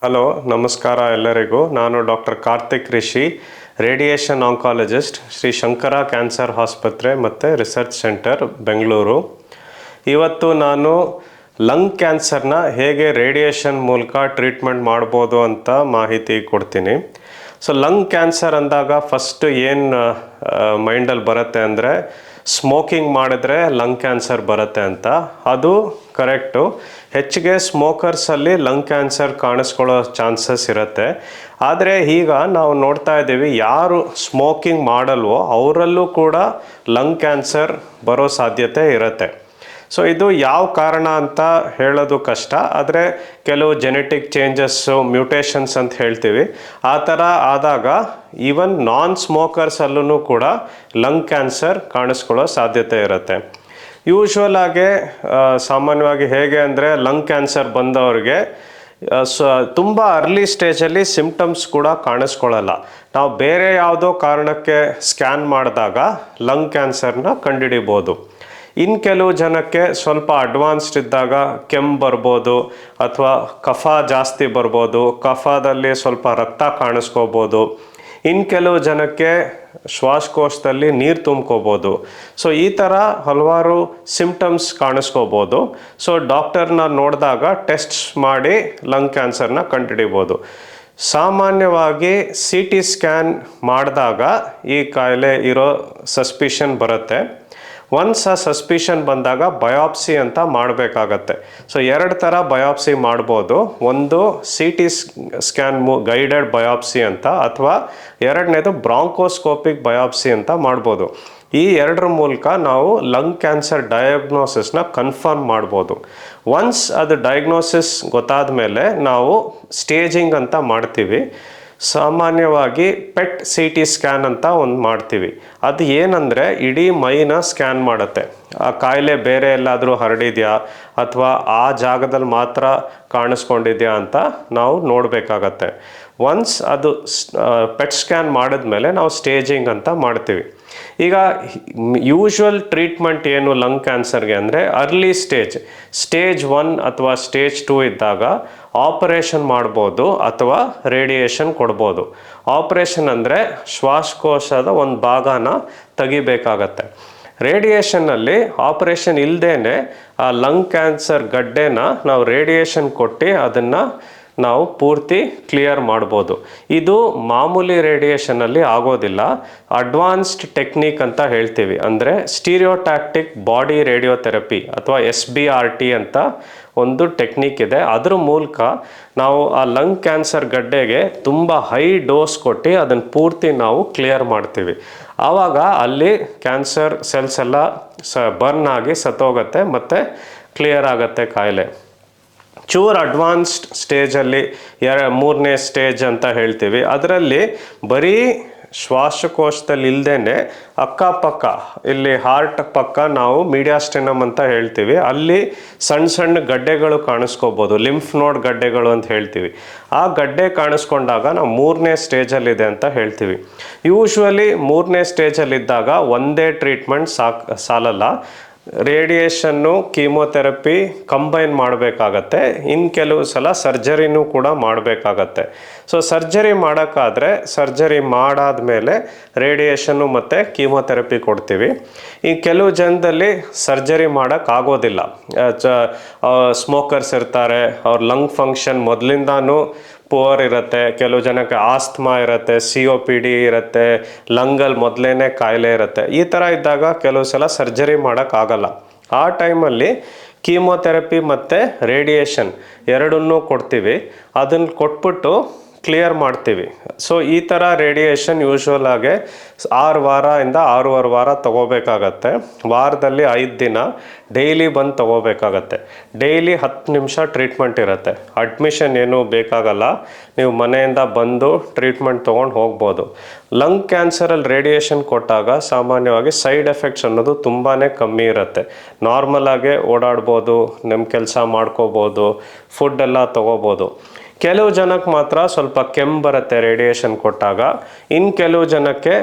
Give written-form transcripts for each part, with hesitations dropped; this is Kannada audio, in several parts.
ಹಲೋ, ನಮಸ್ಕಾರ ಎಲ್ಲರಿಗೂ. ನಾನು doctor Karthik Rishi, radiation oncologist, Shri Shankara cancer ಆಸ್ಪತ್ರೆ ಮತ್ತು ರಿಸರ್ಚ್ ಸೆಂಟರ್, ಬೆಂಗಳೂರು. ಇವತ್ತು ನಾನು ಲಂಗ್ ಕ್ಯಾನ್ಸರ್ನ ಹೇಗೆ ರೇಡಿಯೇಷನ್ ಮೂಲಕ ಟ್ರೀಟ್ಮೆಂಟ್ ಮಾಡ್ಬೋದು ಅಂತ ಮಾಹಿತಿ ಕೊಡ್ತೀನಿ. ಸೊ ಲಂಗ್ ಕ್ಯಾನ್ಸರ್ ಅಂದಾಗ ಫಸ್ಟ್ ಏನು ಮೈಂಡಲ್ಲಿ ಬರುತ್ತೆ ಅಂದರೆ ಸ್ಮೋಕಿಂಗ್ ಮಾಡಿದ್ರೆ ಲಂಗ್ ಕ್ಯಾನ್ಸರ್ ಬರುತ್ತೆ ಅಂತ. ಅದು ಕರೆಕ್ಟು. ಹೆಚ್ಚಿಗೆ ಸ್ಮೋಕರ್ಸಲ್ಲಿ ಲಂಗ್ ಕ್ಯಾನ್ಸರ್ ಕಾಣಿಸ್ಕೊಳ್ಳೋ ಚಾನ್ಸಸ್ ಇರುತ್ತೆ. ಆದರೆ ಈಗ ನಾವು ನೋಡ್ತಾ ಇದ್ದೀವಿ, ಯಾರು ಸ್ಮೋಕಿಂಗ್ ಮಾಡಲ್ವೋ ಅವರಲ್ಲೂ ಕೂಡ ಲಂಗ್ ಕ್ಯಾನ್ಸರ್ ಬರೋ ಸಾಧ್ಯತೆ ಇರುತ್ತೆ. ಸೊ ಇದು ಯಾವ ಕಾರಣ ಅಂತ ಹೇಳೋದು ಕಷ್ಟ, ಆದರೆ ಕೆಲವು ಜೆನೆಟಿಕ್ ಚೇಂಜಸ್ಸು, ಮ್ಯೂಟೇಷನ್ಸ್ ಅಂತ ಹೇಳ್ತೀವಿ, ಆ ಥರ ಆದಾಗ ಈವನ್ ನಾನ್ ಸ್ಮೋಕರ್ಸಲ್ಲೂ ಕೂಡ ಲಂಗ್ ಕ್ಯಾನ್ಸರ್ ಕಾಣಿಸ್ಕೊಳ್ಳೋ ಸಾಧ್ಯತೆ ಇರುತ್ತೆ. ಯೂಶ್ವಲ್ ಆಗಿ ಸಾಮಾನ್ಯವಾಗಿ ಹೇಗೆ ಅಂದರೆ ಲಂಗ್ ಕ್ಯಾನ್ಸರ್ ಬಂದವ್ರಿಗೆ ತುಂಬ ಅರ್ಲಿ ಸ್ಟೇಜಲ್ಲಿ ಸಿಮ್ಟಮ್ಸ್ ಕೂಡ ಕಾಣಿಸ್ಕೊಳ್ಳಲ್ಲ. ನಾವು ಬೇರೆ ಯಾವುದೋ ಕಾರಣಕ್ಕೆ ಸ್ಕ್ಯಾನ್ ಮಾಡಿದಾಗ ಲಂಗ್ ಕ್ಯಾನ್ಸರ್ನ ಕಂಡುಹಿಡಿಬೋದು. ಇನ್ನು ಕೆಲವು ಜನಕ್ಕೆ ಸ್ವಲ್ಪ ಅಡ್ವಾನ್ಸ್ಡ್ ಇದ್ದಾಗ ಕೆಮ್ಮು ಬರ್ಬೋದು, ಅಥವಾ ಕಫ ಜಾಸ್ತಿ ಬರ್ಬೋದು, ಕಫದಲ್ಲಿ ಸ್ವಲ್ಪ ರಕ್ತ ಕಾಣಿಸ್ಕೋಬೋದು. ಇನ್ನು ಕೆಲವು ಜನಕ್ಕೆ ಶ್ವಾಸಕೋಶದಲ್ಲಿ ನೀರು ತುಂಬ್ಕೋಬೋದು. ಸೊ ಈ ಥರ ಹಲವಾರು ಸಿಮ್ಟಮ್ಸ್ ಕಾಣಿಸ್ಕೋಬೋದು. ಸೊ ಡಾಕ್ಟರ್ನ ನೋಡಿದಾಗ ಟೆಸ್ಟ್ಸ್ ಮಾಡಿ ಲಂಗ್ ಕ್ಯಾನ್ಸರ್ನ ಕಂಡುಹಿಡಿಬೋದು. ಸಾಮಾನ್ಯವಾಗಿ CT ಸ್ಕ್ಯಾನ್ ಮಾಡಿದಾಗ ಈ ಕಾಯಿಲೆ ಇರೋ ಸಸ್ಪಿಷನ್ ಬರುತ್ತೆ. ಒನ್ಸ್ ಆ ಸಸ್ಪಿಷನ್ ಬಂದಾಗ ಬಯಾಪ್ಸಿ ಅಂತ ಮಾಡಬೇಕಾಗತ್ತೆ. ಸೊ 2 ಥರ ಬಯಾಪ್ಸಿ ಮಾಡ್ಬೋದು. ಒಂದು CT ಸ್ಕ್ಯಾನ್ ಗೈಡೆಡ್ ಬಯಾಪ್ಸಿ ಅಂತ, ಅಥವಾ ಎರಡನೇದು ಬ್ರಾಂಕೋಸ್ಕೋಪಿಕ್ ಬಯಾಪ್ಸಿ ಅಂತ ಮಾಡ್ಬೋದು. ಈ 2 ಮೂಲಕ ನಾವು ಲಂಗ್ ಕ್ಯಾನ್ಸರ್ ಡಯಾಗ್ನೋಸಿಸ್ನ ಕನ್ಫರ್ಮ್ ಮಾಡ್ಬೋದು. ಒನ್ಸ್ ಅದು ಡಯಾಗ್ನೋಸಿಸ್ ಗೊತ್ತಾದ ಮೇಲೆ ನಾವು ಸ್ಟೇಜಿಂಗ್ ಅಂತ ಮಾಡ್ತೀವಿ. ಸಾಮಾನ್ಯವಾಗಿ PET CT ಸ್ಕ್ಯಾನ್ ಅಂತ ಒಂದು ಮಾಡ್ತೀವಿ. ಅದು ಏನಂದರೆ ಇಡೀ ಮೈನ ಸ್ಕ್ಯಾನ್ ಮಾಡುತ್ತೆ. ಆ ಕಾಯಿಲೆ ಬೇರೆ ಎಲ್ಲಾದರೂ ಹರಡಿದೆಯಾ ಅಥವಾ ಆ ಜಾಗದಲ್ಲಿ ಮಾತ್ರ ಕಾಣಿಸ್ಕೊಂಡಿದೆಯಾ ಅಂತ ನಾವು ನೋಡಬೇಕಾಗತ್ತೆ. ಒನ್ಸ್ ಅದು PET ಸ್ಕ್ಯಾನ್ ಮಾಡಿದ್ಮೇಲೆ ನಾವು ಸ್ಟೇಜಿಂಗ್ ಅಂತ ಮಾಡ್ತೀವಿ. ಈಗ ಯೂಶ್ವಲ್ ಟ್ರೀಟ್ಮೆಂಟ್ ಏನು ಲಂಗ್ ಕ್ಯಾನ್ಸರ್ಗೆ ಅಂದರೆ ಅರ್ಲಿ ಸ್ಟೇಜ್ 1 ಅಥವಾ ಸ್ಟೇಜ್ 2 ಇದ್ದಾಗ ಆಪರೇಷನ್ ಮಾಡ್ಬೋದು ಅಥವಾ ರೇಡಿಯೇಷನ್ ಕೊಡ್ಬೋದು. ಆಪರೇಷನ್ ಅಂದರೆ ಶ್ವಾಸಕೋಶದ ಒಂದು ಭಾಗನ ತೆಗಿಬೇಕಾಗತ್ತೆ. ರೇಡಿಯೇಷನ್ನಲ್ಲಿ ಆಪರೇಷನ್ ಇಲ್ಲದೇ ಆ ಲಂಗ್ ಕ್ಯಾನ್ಸರ್ ಗಡ್ಡೆನ ನಾವು ರೇಡಿಯೇಷನ್ ಕೊಟ್ಟು ಅದನ್ನು ನಾವು ಪೂರ್ತಿ ಕ್ಲಿಯರ್ ಮಾಡ್ಬೋದು. ಇದು ಮಾಮೂಲಿ ರೇಡಿಯೇಷನಲ್ಲಿ ಆಗೋದಿಲ್ಲ. ಅಡ್ವಾನ್ಸ್ಡ್ ಟೆಕ್ನಿಕ್ ಅಂತ ಹೇಳ್ತೀವಿ, ಅಂದರೆ ಸ್ಟೀರಿಯೋಟ್ಯಾಕ್ಟಿಕ್ ಬಾಡಿ ರೇಡಿಯೋಥೆರಪಿ ಅಥವಾ SBRT ಅಂತ ಒಂದು ಟೆಕ್ನಿಕ್ ಇದೆ. ಅದ್ರ ಮೂಲಕ ನಾವು ಆ ಲಂಗ್ ಕ್ಯಾನ್ಸರ್ ಗಡ್ಡೆಗೆ ತುಂಬ ಹೈ ಡೋಸ್ ಕೊಟ್ಟು ಅದನ್ನು ಪೂರ್ತಿ ನಾವು ಕ್ಲಿಯರ್ ಮಾಡ್ತೀವಿ. ಆವಾಗ ಅಲ್ಲಿ ಕ್ಯಾನ್ಸರ್ ಸೆಲ್ಸ್ ಎಲ್ಲ ಬರ್ನ್ ಆಗಿ ಸತ್ತೋಗುತ್ತೆ ಮತ್ತು ಕ್ಲಿಯರ್ ಆಗುತ್ತೆ ಕಾಯಿಲೆ. ಚೂರ್ ಅಡ್ವಾನ್ಸ್ಡ್ ಸ್ಟೇಜಲ್ಲಿ 3ನೇ ಸ್ಟೇಜ್ ಅಂತ ಹೇಳ್ತೀವಿ. ಅದರಲ್ಲಿ ಬರೀ ಶ್ವಾಸಕೋಶದಲ್ಲಿ ಇಲ್ಲದೇ ಅಕ್ಕಪಕ್ಕ ಇಲ್ಲಿ ಹಾರ್ಟ್ ಪಕ್ಕ ನಾವು ಮೀಡಿಯಾಸ್ಟೆನಮ್ ಅಂತ ಹೇಳ್ತೀವಿ, ಅಲ್ಲಿ ಸಣ್ಣ ಸಣ್ಣ ಗಡ್ಡೆಗಳು ಕಾಣಿಸ್ಕೋಬೋದು, ಲಿಂಫ್ ನೋಡ್ ಗಡ್ಡೆಗಳು ಅಂತ ಹೇಳ್ತೀವಿ. ಆ ಗಡ್ಡೆ ಕಾಣಿಸ್ಕೊಂಡಾಗ ನಾವು 3ನೇ ಸ್ಟೇಜಲ್ಲಿದೆ ಅಂತ ಹೇಳ್ತೀವಿ. ಯೂಶ್ವಲಿ 3ನೇ ಸ್ಟೇಜಲ್ಲಿದ್ದಾಗ ಒಂದೇ ಟ್ರೀಟ್ಮೆಂಟ್ ಸಾಲಲ್ಲ. ರೇಡಿಯೇಷನ್ನು, ಕೀಮೋಥೆರಪಿ ಕಂಬೈನ್ ಮಾಡಬೇಕಾಗತ್ತೆ. ಇನ್ನು ಕೆಲವು ಸಲ ಸರ್ಜರಿನೂ ಕೂಡ ಮಾಡಬೇಕಾಗತ್ತೆ. ಸೊ ಸರ್ಜರಿ ಮಾಡೋಕ್ಕಾದರೆ ಸರ್ಜರಿ ಮಾಡಾದ್ಮೇಲೆ ರೇಡಿಯೇಷನ್ನು ಮತ್ತು ಕೀಮೋಥೆರಪಿ ಕೊಡ್ತೀವಿ. ಈ ಕೆಲವು ಜನದಲ್ಲಿ ಸರ್ಜರಿ ಮಾಡೋಕ್ಕಾಗೋದಿಲ್ಲ. ಸ್ಮೋಕರ್ಸ್ ಇರ್ತಾರೆ, ಅವ್ರ ಲಂಗ್ ಫಂಕ್ಷನ್ ಮೊದಲಿಂದಾನು ಪುವರ್ ಇರುತ್ತೆ. ಕೆಲವು ಜನಕ್ಕೆ ಆಸ್ತಮಾ ಇರುತ್ತೆ, COPD ಇರುತ್ತೆ, ಲಂಗಲ್ಲಿ ಮೊದಲೇ ಕಾಯಿಲೆ ಇರುತ್ತೆ. ಈ ಥರ ಇದ್ದಾಗ ಕೆಲವು ಸಲ ಸರ್ಜರಿ ಮಾಡೋಕ್ಕಾಗಲ್ಲ. ಆ ಟೈಮಲ್ಲಿ ಕೀಮೋಥೆರಪಿ ಮತ್ತು ರೇಡಿಯೇಷನ್ ಎರಡನ್ನೂ ಕೊಡ್ತೀವಿ. ಅದನ್ನು ಕೊಟ್ಬಿಟ್ಟು ಕ್ಲಿಯರ್ ಮಾಡ್ತೀವಿ. ಸೊ ಈ ಥರ ರೇಡಿಯೇಷನ್ ಯೂಶ್ವಲ್ ಆಗಿ 6 ವಾರದಿಂದ 6.5 ವಾರ ತೊಗೋಬೇಕಾಗತ್ತೆ. ವಾರದಲ್ಲಿ 5 ದಿನ ಡೈಲಿ ಬಂದು ತೊಗೋಬೇಕಾಗತ್ತೆ. ಡೈಲಿ 10 ನಿಮಿಷ ಟ್ರೀಟ್ಮೆಂಟ್ ಇರುತ್ತೆ. ಅಡ್ಮಿಷನ್ ಏನೂ ಬೇಕಾಗಲ್ಲ, ನೀವು ಮನೆಯಿಂದ ಬಂದು ಟ್ರೀಟ್ಮೆಂಟ್ ತೊಗೊಂಡು ಹೋಗ್ಬೋದು. ಲಂಗ್ ಕ್ಯಾನ್ಸರಲ್ಲಿ ರೇಡಿಯೇಷನ್ ಕೊಟ್ಟಾಗ ಸಾಮಾನ್ಯವಾಗಿ ಸೈಡ್ ಎಫೆಕ್ಟ್ಸ್ ಅನ್ನೋದು ತುಂಬಾ ಕಮ್ಮಿ ಇರುತ್ತೆ. ನಾರ್ಮಲಾಗೆ ಓಡಾಡ್ಬೋದು, ನಿಮ್ಮ ಕೆಲಸ ಮಾಡ್ಕೋಬೋದು, ಫುಡ್ ಎಲ್ಲ ತೊಗೋಬೋದು. ಕೆಲವು ಜನಕ್ಕೆ ಮಾತ್ರ ಸ್ವಲ್ಪ ಕೆಮ್ಮು ಬರುತ್ತೆ ರೇಡಿಯೇಷನ್ ಕೊಟ್ಟಾಗ. ಇನ್ನು ಕೆಲವು ಜನಕ್ಕೆ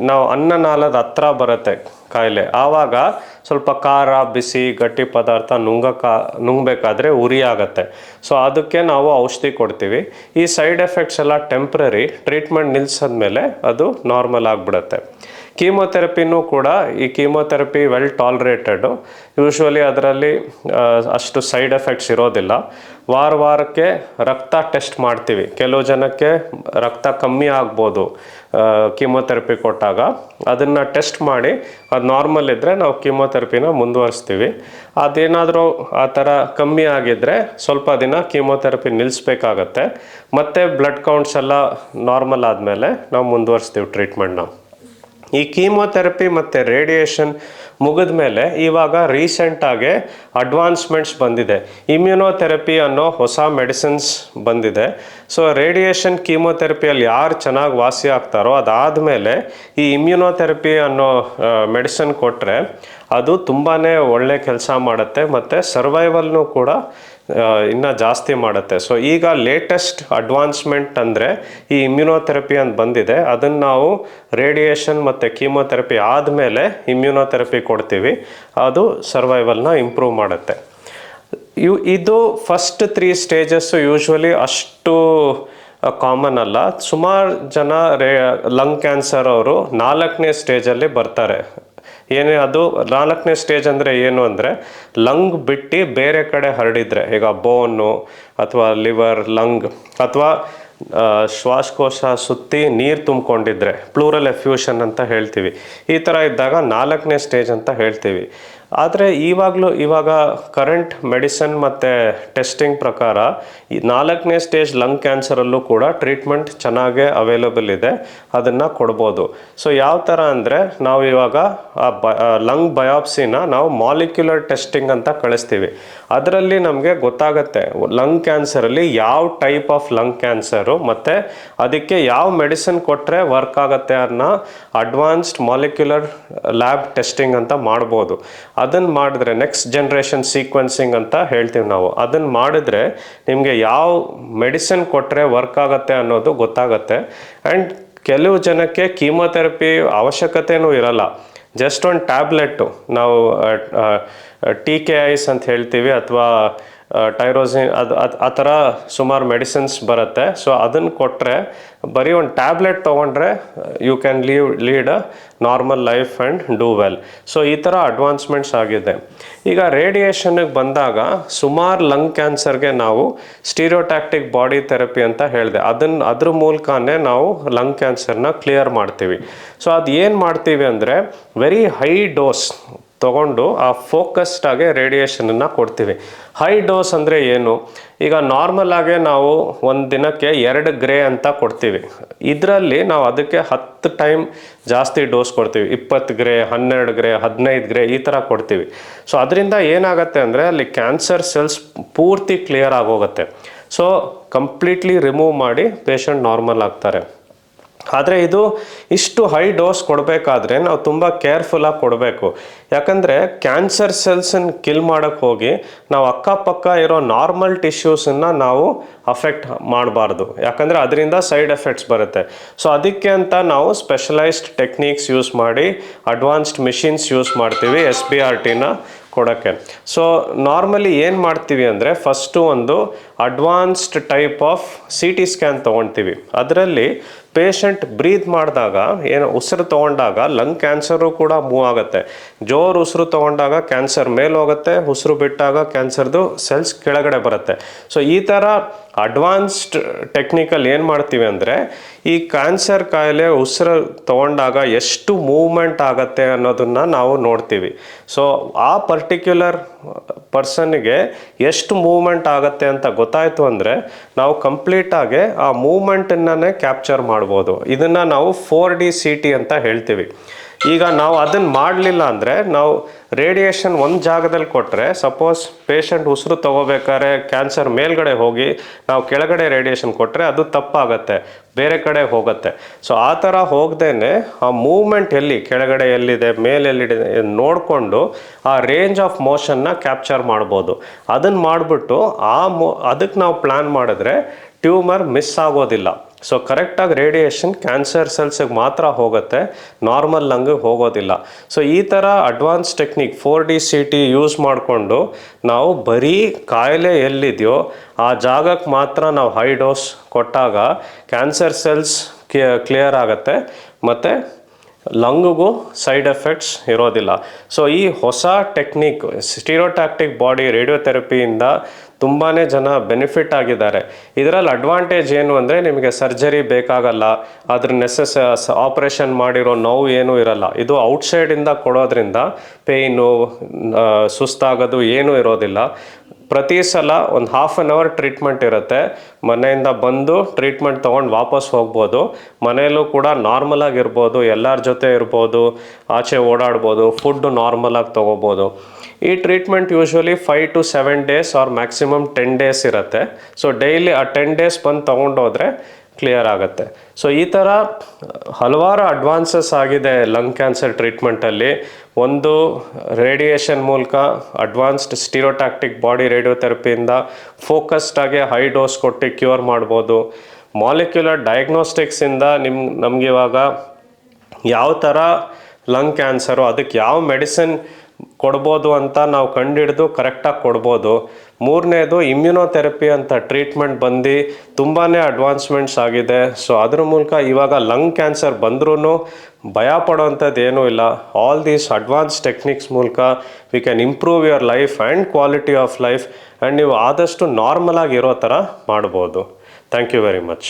ನಾವು ಅನ್ನನಾಳದ ಹತ್ರ ಬರುತ್ತೆ ಕಾಯಿಲೆ, ಆವಾಗ ಸ್ವಲ್ಪ ಖಾರ, ಬಿಸಿ, ಗಟ್ಟಿ ಪದಾರ್ಥ ನುಂಗಬೇಕಾದ್ರೆ ಉರಿ ಆಗುತ್ತೆ. ಸೊ ಅದಕ್ಕೆ ನಾವು ಔಷಧಿ ಕೊಡ್ತೀವಿ. ಈ ಸೈಡ್ ಎಫೆಕ್ಟ್ಸ್ ಎಲ್ಲ ಟೆಂಪ್ರರಿ, ಟ್ರೀಟ್ಮೆಂಟ್ ನಿಲ್ಲಿಸಿದ್ಮೇಲೆ ಅದು ನಾರ್ಮಲ್ ಆಗಿಬಿಡುತ್ತೆ. ಕೀಮೊಥೆರಪಿನೂ ಕೂಡ, ಈ ಕೀಮೊಥೆರಪಿ ವೆಲ್ ಟಾಲ್ರೇಟೆಡು. ಯೂಶ್ವಲಿ ಅದರಲ್ಲಿ ಅಷ್ಟು ಸೈಡ್ ಎಫೆಕ್ಟ್ಸ್ ಇರೋದಿಲ್ಲ. ವಾರಕ್ಕೆ ರಕ್ತ ಟೆಸ್ಟ್ ಮಾಡ್ತೀವಿ. ಕೆಲವು ಜನಕ್ಕೆ ರಕ್ತ ಕಮ್ಮಿ ಆಗ್ಬೋದು ಕೀಮೊಥೆರಪಿ ಕೊಟ್ಟಾಗ. ಅದನ್ನು ಟೆಸ್ಟ್ ಮಾಡಿ ಅದು ನಾರ್ಮಲ್ ಇದ್ದರೆ ನಾವು ಕೀಮೊಥೆರಪಿನ ಮುಂದುವರಿಸ್ತೀವಿ. ಅದೇನಾದರೂ ಆ ಥರ ಕಮ್ಮಿ ಆಗಿದ್ದರೆ ಸ್ವಲ್ಪ ದಿನ ಕೀಮೊಥೆರಪಿ ನಿಲ್ಲಿಸ್ಬೇಕಾಗತ್ತೆ. ಮತ್ತು ಬ್ಲಡ್ ಕೌಂಟ್ಸ್ ಎಲ್ಲ ನಾರ್ಮಲ್ ಆದಮೇಲೆ ನಾವು ಮುಂದುವರಿಸ್ತೀವಿ ಟ್ರೀಟ್ಮೆಂಟ್ನ. ಈ ಕೀಮೊಥೆರಪಿ ಮತ್ತು ರೇಡಿಯೇಷನ್ ಮುಗಿದ ಮೇಲೆ ಇವಾಗ ರೀಸೆಂಟಾಗಿ ಅಡ್ವಾನ್ಸ್ಮೆಂಟ್ಸ್ ಬಂದಿದೆ. ಇಮ್ಯುನೋಥೆರಪಿ ಅನ್ನೋ ಹೊಸ ಮೆಡಿಸಿನ್ಸ್ ಬಂದಿದೆ. ಸೊ ರೇಡಿಯೇಷನ್ ಕೀಮೊಥೆರಪಿಯಲ್ಲಿ ಯಾರು ಚೆನ್ನಾಗಿ ವಾಸಿ ಆಗ್ತಾರೋ ಅದಾದಮೇಲೆ ಈ ಇಮ್ಯುನೋಥೆರಪಿ ಅನ್ನೋ ಮೆಡಿಸಿನ್ ಕೊಟ್ಟರೆ ಅದು ತುಂಬಾ ಒಳ್ಳೆ ಕೆಲಸ ಮಾಡುತ್ತೆ ಮತ್ತು ಸರ್ವೈವಲ್ನೂ ಕೂಡ ಇನ್ನೂ ಜಾಸ್ತಿ ಮಾಡುತ್ತೆ. ಸೊ ಈಗ ಲೇಟೆಸ್ಟ್ ಅಡ್ವಾನ್ಸ್ಮೆಂಟ್ ಅಂದರೆ ಈ ಇಮ್ಯುನೋಥೆರಪಿ ಅಂತ ಬಂದಿದೆ. ಅದನ್ನು ನಾವು ರೇಡಿಯೇಷನ್ ಮತ್ತು ಕೀಮೊಥೆರಪಿ ಆದಮೇಲೆ ಇಮ್ಯುನೋಥೆರಪಿ ಕೊಡ್ತೀವಿ. ಅದು ಸರ್ವೈವಲ್ನ ಇಂಪ್ರೂವ್ ಮಾಡುತ್ತೆ. ಇದು ಫಸ್ಟ್ 3 ಸ್ಟೇಜಸ್ಸು ಯೂಶ್ವಲಿ ಅಷ್ಟು ಕಾಮನ್ ಅಲ್ಲ. ಸುಮಾರು ಜನ ಲಂಗ್ ಕ್ಯಾನ್ಸರ್ ಅವರು 4ನೇ ಸ್ಟೇಜಲ್ಲಿ ಬರ್ತಾರೆ. ಅದು 4ನೇ ಸ್ಟೇಜ್ ಅಂದರೆ ಏನು ಅಂದರೆ ಲಂಗ್ ಬಿಟ್ಟು ಬೇರೆ ಕಡೆ ಹರಡಿದ್ರೆ, ಈಗ ಬೋನು ಅಥವಾ ಲಿವರ್, ಲಂಗ್ ಅಥವಾ ಶ್ವಾಸಕೋಶ ಸುತ್ತಿ ನೀರು ತುಂಬಿಕೊಂಡಿದ್ರೆ ಪ್ಲೂರಲ್ ಎಫ್ಯೂಷನ್ ಅಂತ ಹೇಳ್ತೀವಿ. ಈ ಥರ ಇದ್ದಾಗ 4ನೇ ಸ್ಟೇಜ್ ಅಂತ ಹೇಳ್ತೀವಿ. ಆದರೆ ಇವಾಗ ಕರೆಂಟ್ ಮೆಡಿಸನ್ ಮತ್ತು ಟೆಸ್ಟಿಂಗ್ ಪ್ರಕಾರ ಈ 4ನೇ ಸ್ಟೇಜ್ ಲಂಗ್ ಕ್ಯಾನ್ಸರಲ್ಲೂ ಕೂಡ ಟ್ರೀಟ್ಮೆಂಟ್ ಚೆನ್ನಾಗೇ ಅವೈಲಬಲ್ ಇದೆ, ಅದನ್ನು ಕೊಡ್ಬೋದು. ಸೊ ಯಾವ ಥರ ಅಂದರೆ ನಾವು ಇವಾಗ ಲಂಗ್ ಬಯಾಪ್ಸಿನ ನಾವು ಮಾಲಿಕ್ಯುಲರ್ ಟೆಸ್ಟಿಂಗ್ ಅಂತ ಕಳಿಸ್ತೀವಿ. ಅದರಲ್ಲಿ ನಮಗೆ ಗೊತ್ತಾಗುತ್ತೆ ಲಂಗ್ ಕ್ಯಾನ್ಸರಲ್ಲಿ ಯಾವ ಟೈಪ್ ಆಫ್ ಲಂಗ್ ಕ್ಯಾನ್ಸರು ಮತ್ತು ಅದಕ್ಕೆ ಯಾವ ಮೆಡಿಸಿನ್ ಕೊಟ್ಟರೆ ವರ್ಕ್ ಆಗುತ್ತೆ ಅನ್ನೋ ಅಡ್ವಾನ್ಸ್ಡ್ ಮಾಲಿಕ್ಯುಲರ್ ಲ್ಯಾಬ್ ಟೆಸ್ಟಿಂಗ್ ಅಂತ ಮಾಡ್ಬೋದು. ಅದನ್ನು ಮಾಡಿದ್ರೆ ನೆಕ್ಸ್ಟ್ ಜನ್ರೇಷನ್ ಸೀಕ್ವೆನ್ಸಿಂಗ್ ಅಂತ ಹೇಳ್ತೀವಿ ನಾವು. ಅದನ್ನು ಮಾಡಿದ್ರೆ ನಿಮಗೆ ಯಾವ ಮೆಡಿಸಿನ್ ಕೊಟ್ಟರೆ ವರ್ಕ್ ಆಗುತ್ತೆ ಅನ್ನೋದು ಗೊತ್ತಾಗುತ್ತೆ. ಆ್ಯಂಡ್ ಕೆಲವು ಜನಕ್ಕೆ ಕೀಮೊಥೆರಪಿ ಅವಶ್ಯಕತೆಯೂ ಇರಲ್ಲ. ಜಸ್ಟ್ ಒಂದು ಟ್ಯಾಬ್ಲೆಟ್ಟು, ನಾವು TKIs ಅಂತ ಹೇಳ್ತೀವಿ ಅಥವಾ ಟೈರೋಸಿನ್, ಆ ಥರ ಸುಮಾರು ಮೆಡಿಸಿನ್ಸ್ ಬರುತ್ತೆ. ಸೊ ಅದನ್ನು ಕೊಟ್ಟರೆ ಬರೀ ಒಂದು ಟ್ಯಾಬ್ಲೆಟ್ ತೊಗೊಂಡ್ರೆ you can lead a normal life and do well. So ಈ ಥರ ಅಡ್ವಾನ್ಸ್ಮೆಂಟ್ಸ್ ಆಗಿದೆ. ಈಗ ರೇಡಿಯೇಷನ್ಗೆ ಬಂದಾಗ ಸುಮಾರು ಲಂಗ್ ಕ್ಯಾನ್ಸರ್ಗೆ ನಾವು ಸ್ಟೀರಿಯೋಟ್ಯಾಕ್ಟಿಕ್ ಬಾಡಿ ಥೆರಪಿ ಅಂತ ಹೇಳಿದೆ. ಅದ್ರ ಮೂಲಕನೇ ನಾವು ಲಂಗ್ ಕ್ಯಾನ್ಸರ್ನ ಕ್ಲಿಯರ್ ಮಾಡ್ತೀವಿ. ಸೊ ಅದು ಏನು ಮಾಡ್ತೀವಿ ಅಂದರೆ ವೆರಿ ಹೈ ಡೋಸ್ ತೊಗೊಂಡು ಆ ಫೋಕಸ್ಡ್ ಆಗಿ ರೇಡಿಯೇಷನನ್ನು ಕೊಡ್ತೀವಿ. ಹೈ ಡೋಸ್ ಅಂದರೆ ಏನು? ಈಗ ನಾರ್ಮಲ್ ಆಗಿ ನಾವು ಒಂದು ದಿನಕ್ಕೆ 2 ಗ್ರೇ ಅಂತ ಕೊಡ್ತೀವಿ. ಇದರಲ್ಲಿ ನಾವು ಅದಕ್ಕೆ 10 ಟೈಮ್ ಜಾಸ್ತಿ ಡೋಸ್ ಕೊಡ್ತೀವಿ. 20 ಗ್ರೇ, 12 ಗ್ರೇ, 15 ಗ್ರೇ ಈ ಥರ ಕೊಡ್ತೀವಿ. ಸೊ ಅದರಿಂದ ಏನಾಗುತ್ತೆ ಅಂದರೆ ಅಲ್ಲಿ ಕ್ಯಾನ್ಸರ್ ಸೆಲ್ಸ್ ಪೂರ್ತಿ ಕ್ಲಿಯರ್ ಆಗೋಗುತ್ತೆ. ಸೊ ಕಂಪ್ಲೀಟ್ಲಿ ರಿಮೂವ್ ಮಾಡಿ ಪೇಷಂಟ್ ನಾರ್ಮಲ್ ಆಗ್ತಾರೆ. ಆದರೆ ಇಷ್ಟು ಹೈ ಡೋಸ್ ಕೊಡಬೇಕಾದ್ರೆ ನಾವು ತುಂಬ ಕೇರ್ಫುಲ್ಲಾಗಿ ಕೊಡಬೇಕು. ಯಾಕಂದರೆ ಕ್ಯಾನ್ಸರ್ ಸೆಲ್ಸನ್ನು ಕಿಲ್ ಮಾಡೋಕ್ಕೆ ಹೋಗಿ ನಾವು ಅಕ್ಕಪಕ್ಕ ಇರೋ ನಾರ್ಮಲ್ ಟಿಶ್ಯೂಸನ್ನು ನಾವು ಅಫೆಕ್ಟ್ ಮಾಡಬಾರ್ದು. ಯಾಕಂದರೆ ಅದರಿಂದ ಸೈಡ್ ಎಫೆಕ್ಟ್ಸ್ ಬರುತ್ತೆ. ಸೊ ಅದಕ್ಕೆ ಅಂತ ನಾವು ಸ್ಪೆಷಲೈಸ್ಡ್ ಟೆಕ್ನಿಕ್ಸ್ ಯೂಸ್ ಮಾಡಿ ಅಡ್ವಾನ್ಸ್ಡ್ ಮಿಷಿನ್ಸ್ ಯೂಸ್ ಮಾಡ್ತೀವಿ SBRTನ ಕೊಡೋಕ್ಕೆ. ಸೊ ನಾರ್ಮಲಿ ಏನು ಮಾಡ್ತೀವಿ ಅಂದರೆ ಫಸ್ಟು ಒಂದು advanced type of CT scan ತೊಗೊಳ್ತೀವಿ. ಅದರಲ್ಲಿ ಪೇಷಂಟ್ ಬ್ರೀತ್ ಮಾಡಿದಾಗ ಉಸಿರು ತೊಗೊಂಡಾಗ ಲಂಗ್ ಕ್ಯಾನ್ಸರು ಕೂಡ ಮೂವ್ ಆಗುತ್ತೆ. ಜೋರು ಉಸಿರು ತೊಗೊಂಡಾಗ ಕ್ಯಾನ್ಸರ್ ಮೇಲೆ ಹೋಗುತ್ತೆ, ಉಸಿರು ಬಿಟ್ಟಾಗ ಕ್ಯಾನ್ಸರ್ದು ಸೆಲ್ಸ್ ಕೆಳಗಡೆ ಬರುತ್ತೆ. ಸೊ ಈ ಥರ ಅಡ್ವಾನ್ಸ್ಡ್ ಟೆಕ್ನಿಕಲ್ಲಿ ಏನು ಮಾಡ್ತೀವಿ ಅಂದರೆ ಈ ಕ್ಯಾನ್ಸರ್ ಕಾಯಿಲೆ ಉಸಿರು ತೊಗೊಂಡಾಗ ಎಷ್ಟು ಮೂವ್ಮೆಂಟ್ ಆಗುತ್ತೆ ಅನ್ನೋದನ್ನು ನಾವು ನೋಡ್ತೀವಿ. ಸೊ ಆ ಪರ್ಟಿಕ್ಯುಲರ್ ಪರ್ಸನ್ಗೆ ಎಷ್ಟು ಮೂವ್ಮೆಂಟ್ ಆಗುತ್ತೆ ಅಂತ ಗೊತ್ತಾಯಿತು ಅಂದರೆ ನಾವು ಕಂಪ್ಲೀಟಾಗಿ ಆ ಮೂವ್ಮೆಂಟನ್ನೇ ಕ್ಯಾಪ್ಚರ್ ಮಾಡ್ಬೋದು. ಇದನ್ನು ನಾವು 4D CT ಅಂತ ಹೇಳ್ತೀವಿ. ಈಗ ನಾವು ಅದನ್ನು ಮಾಡಲಿಲ್ಲ ಅಂದರೆ ನಾವು ರೇಡಿಯೇಷನ್ ಒಂದು ಜಾಗದಲ್ಲಿ ಕೊಟ್ಟರೆ, ಸಪೋಸ್ ಪೇಷಂಟ್ ಉಸಿರು ತೊಗೋಬೇಕಾದ್ರೆ ಕ್ಯಾನ್ಸರ್ ಮೇಲ್ಗಡೆ ಹೋಗಿ ನಾವು ಕೆಳಗಡೆ ರೇಡಿಯೇಷನ್ ಕೊಟ್ಟರೆ ಅದು ತಪ್ಪಾಗತ್ತೆ, ಬೇರೆ ಕಡೆ ಹೋಗುತ್ತೆ. ಸೊ ಆ ಥರ ಹೋಗ್ದೇ ಆ ಮೂವ್ಮೆಂಟ್ ಎಲ್ಲಿ ಕೆಳಗಡೆ ಎಲ್ಲಿದೆ ಮೇಲೆ ಎಲ್ಲಿದೆ ನೋಡಿಕೊಂಡು ಆ ರೇಂಜ್ ಆಫ್ ಮೋಷನ್ನ ಕ್ಯಾಪ್ಚರ್ ಮಾಡ್ಬೋದು. ಅದನ್ನು ಮಾಡಿಬಿಟ್ಟು ಅದಕ್ಕೆ ನಾವು ಪ್ಲ್ಯಾನ್ ಮಾಡಿದ್ರೆ ಟ್ಯೂಮರ್ ಮಿಸ್ ಆಗೋದಿಲ್ಲ. ಸೊ ಕರೆಕ್ಟಾಗಿ ರೇಡಿಯೇಷನ್ ಕ್ಯಾನ್ಸರ್ ಸೆಲ್ಸಿಗೆ ಮಾತ್ರ ಹೋಗುತ್ತೆ, ನಾರ್ಮಲ್ ಲಂಗಿಗೆ ಹೋಗೋದಿಲ್ಲ. ಸೊ ಈ ಥರ advance technique 4D CT use ಮಾಡಿಕೊಂಡು ನಾವು ಬರೀ ಕಾಯಿಲೆ ಎಲ್ಲಿದೆಯೋ ಆ ಜಾಗಕ್ಕೆ ಮಾತ್ರ ನಾವು ಹೈ ಡೋಸ್ ಕೊಟ್ಟಾಗ ಕ್ಯಾನ್ಸರ್ ಸೆಲ್ಸ್ ಕ್ಲಿಯರ್ ಆಗುತ್ತೆ ಮತ್ತು ಲಂಗಿಗೂ ಸೈಡ್ ಎಫೆಕ್ಟ್ಸ್ ಇರೋದಿಲ್ಲ. ಸೊ ಈ ಹೊಸ ಟೆಕ್ನಿಕ್ ಸ್ಟೀರಿಯೋಟ್ಯಾಕ್ಟಿಕ್ ಬಾಡಿ ರೇಡಿಯೋಥೆರಪಿಯಿಂದ ತುಂಬಾ ಜನ ಬೆನಿಫಿಟ್ ಆಗಿದ್ದಾರೆ. ಇದರಲ್ಲಿ ಅಡ್ವಾಂಟೇಜ್ ಏನು ಅಂದರೆ ನಿಮಗೆ ಸರ್ಜರಿ ಬೇಕಾಗಲ್ಲ, ಅದ್ರ ಆಪ್ರೇಷನ್ ಮಾಡಿರೋ ನೋವು ಏನೂ ಇರಲ್ಲ. ಇದು ಔಟ್ಸೈಡಿಂದ ಕೊಡೋದ್ರಿಂದ ಪೇಯ್ನು, ಸುಸ್ತಾಗೋದು ಏನೂ ಇರೋದಿಲ್ಲ. ಪ್ರತಿ ಸಲ ಒಂದು 1/2 hour ಟ್ರೀಟ್ಮೆಂಟ್ ಇರುತ್ತೆ. ಮನೆಯಿಂದ ಬಂದು ಟ್ರೀಟ್ಮೆಂಟ್ ತೊಗೊಂಡು ವಾಪಸ್ ಹೋಗ್ಬೋದು. ಮನೆಯಲ್ಲೂ ಕೂಡ ನಾರ್ಮಲಾಗಿ ಇರ್ಬೋದು, ಎಲ್ಲರ ಜೊತೆ ಇರ್ಬೋದು, ಆಚೆ ಓಡಾಡ್ಬೋದು, ಫುಡ್ಡು ನಾರ್ಮಲಾಗಿ ತೊಗೋಬೋದು. ಈ treatment usually 5 to 7 days or maximum 10 days ಇರುತ್ತೆ. ಸೊ ಡೈಲಿ ಆ 10 days ಬಂದು ತೊಗೊಂಡೋದ್ರೆ ಕ್ಲಿಯರ್ ಆಗುತ್ತೆ. ಸೊ ಈ ಥರ ಹಲವಾರು ಅಡ್ವಾನ್ಸಸ್ ಆಗಿದೆ ಲಂಗ್ ಕ್ಯಾನ್ಸರ್ ಟ್ರೀಟ್ಮೆಂಟಲ್ಲಿ. ಒಂದು ರೇಡಿಯೇಷನ್ ಮೂಲಕ ಅಡ್ವಾನ್ಸ್ಡ್ ಸ್ಟೀರಿಯೋಟ್ಯಾಕ್ಟಿಕ್ ಬಾಡಿ ರೇಡಿಯೋಥೆರಪಿಯಿಂದ ಫೋಕಸ್ಡಾಗಿ ಹೈ ಡೋಸ್ ಕೊಟ್ಟು ಕ್ಯೂರ್ ಮಾಡ್ಬೋದು. ಮಾಲಿಕ್ಯುಲರ್ ಡಯಾಗ್ನೋಸ್ಟಿಕ್ಸಿಂದ ನಮಗಿವಾಗ ಯಾವ ಥರ ಲಂಗ್ ಕ್ಯಾನ್ಸರು, ಅದಕ್ಕೆ ಯಾವ ಮೆಡಿಸಿನ್ ಕೊಡ್ಬೋದು ಅಂತ ನಾವು ಕಂಡುಹಿಡಿದು ಕರೆಕ್ಟಾಗಿ ಕೊಡ್ಬೋದು. ಮೂರನೇದು ಇಮ್ಯುನೋಥೆರಪಿ ಅಂತ ಟ್ರೀಟ್ಮೆಂಟ್ ಬಂದು ತುಂಬಾ ಅಡ್ವಾನ್ಸ್ಮೆಂಟ್ಸ್ ಆಗಿದೆ. ಸೊ ಅದ್ರ ಮೂಲಕ ಇವಾಗ ಲಂಗ್ ಕ್ಯಾನ್ಸರ್ ಬಂದ್ರೂ ಭಯ ಪಡೋವಂಥದ್ದು ಏನೂ ಇಲ್ಲ. ಆಲ್ ದೀಸ್ ಅಡ್ವಾನ್ಸ್ ಟೆಕ್ನಿಕ್ಸ್ ಮೂಲಕ we can improve your life and quality of life, and ನೀವು ಆದಷ್ಟು ನಾರ್ಮಲಾಗಿ ಇರೋ ಥರ ಮಾಡ್ಬೋದು. Thank you very much.